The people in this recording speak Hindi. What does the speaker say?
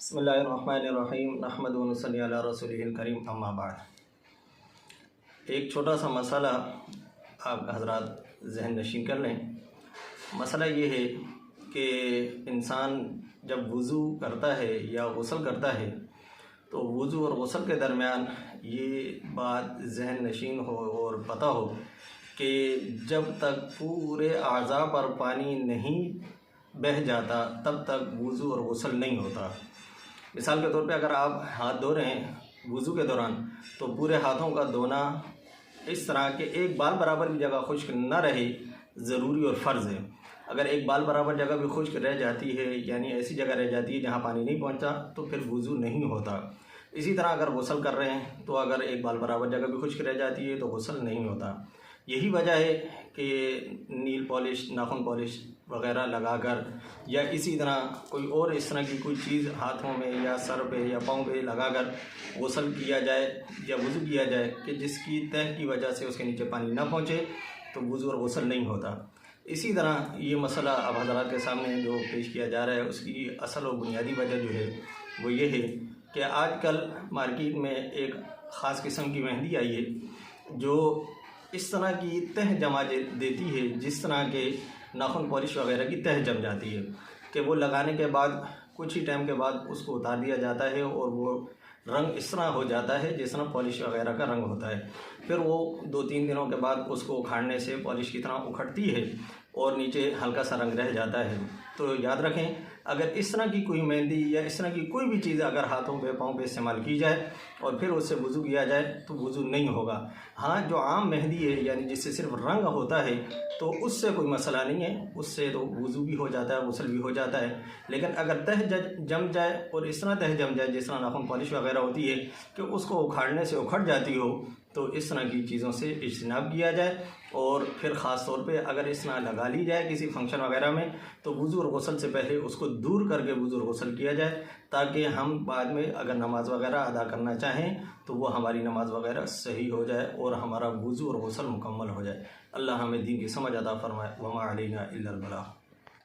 बिस्मिल्लाहिर्रहमानिर्रहीम नहमदुहु व नसल्ली अला रसूलिहिल करीम अम्मा बाद। एक छोटा सा मसला आप हज़रात ज़हन नशीन कर लें। मसला ये है कि इंसान जब वज़ू करता है या गुस्ल करता है तो वज़ू और गुस्ल के दरमियान ये बात ज़हन नशीन हो और पता हो कि जब तक पूरे आज़ा पर पानी नहीं बह जाता तब तक वज़ू और गुस्ल नहीं होता। मिसाल के तौर पे अगर आप हाथ धो रहे हैं वज़ू के दौरान तो पूरे हाथों का धोना इस तरह के एक बाल बराबर भी जगह खुश्क न रहे ज़रूरी और फ़र्ज़ है। अगर एक बाल बराबर जगह भी खुश्क रह जाती है यानी ऐसी जगह रह जाती है जहाँ पानी नहीं पहुँचा तो फिर वज़ू नहीं होता। इसी तरह अगर गुस्ल कर रहे हैं तो अगर एक बाल बराबर जगह भी खुश्क रह जाती है तो गुस्ल नहीं होता। यही वजह है कि नील पॉलिश, नाखून पॉलिश वग़ैरह लगाकर या इसी तरह कोई और इस तरह की कोई चीज़ हाथों में या सर पे या पाँव पे लगाकर गुस्ल किया जाए या वज़ू किया जाए कि जिसकी तह की वजह से उसके नीचे पानी ना पहुँचे तो वज़ू और गुस्ल नहीं होता। इसी तरह ये मसला अब हज़रात के सामने जो पेश किया जा रहा है उसकी असल और बुनियादी वजह जो है वो ये है कि आजकल मार्केट में एक ख़ास किस्म की मेहंदी आई है जो इस तरह की तह जमा देती है जिस तरह के नाखून पॉलिश वगैरह की तह जम जाती है कि वो लगाने के बाद कुछ ही टाइम के बाद उसको उतार दिया जाता है और वो रंग इस तरह हो जाता है जिस तरह पॉलिश वगैरह का रंग होता है। फिर वो 2-3 दिनों के बाद उसको उखाड़ने से पॉलिश की तरह उखड़ती है और नीचे हल्का सा रंग रह जाता है। तो याद रखें, अगर इस तरह की कोई मेहंदी या इस तरह की कोई भी चीज़ अगर हाथों पे पाँव पे इस्तेमाल की जाए और फिर उससे वज़ू किया जाए तो वज़ू नहीं होगा। हाँ, जो आम मेहंदी है यानी जिससे सिर्फ रंग होता है तो उससे कोई मसला नहीं है, उससे तो वज़ू भी हो जाता है, गुस्ल भी हो जाता है। लेकिन अगर तह जम जाए और इस तरह तह जम जाए जिस तरह नाखून पॉलिश वगैरह होती है कि उसको उखाड़ने से उखड़ जाती हो तो इस तरह की चीज़ों से इज्तनाब किया जाए। और फिर ख़ास तौर पे अगर इस तरह लगा ली जाए किसी फंक्शन वगैरह में तो वज़ू और गुस्ल से पहले उसको दूर करके वज़ू और गुस्ल किया जाए ताकि हम बाद में अगर नमाज वगैरह अदा करना चाहें तो वो हमारी नमाज वगैरह सही हो जाए और हमारा वज़ू और गुस्ल मुकम्मल हो जाए। अल्लाह हमें दीन की समझ अता फरमाए। वमा अलैना इल्लल बलाग।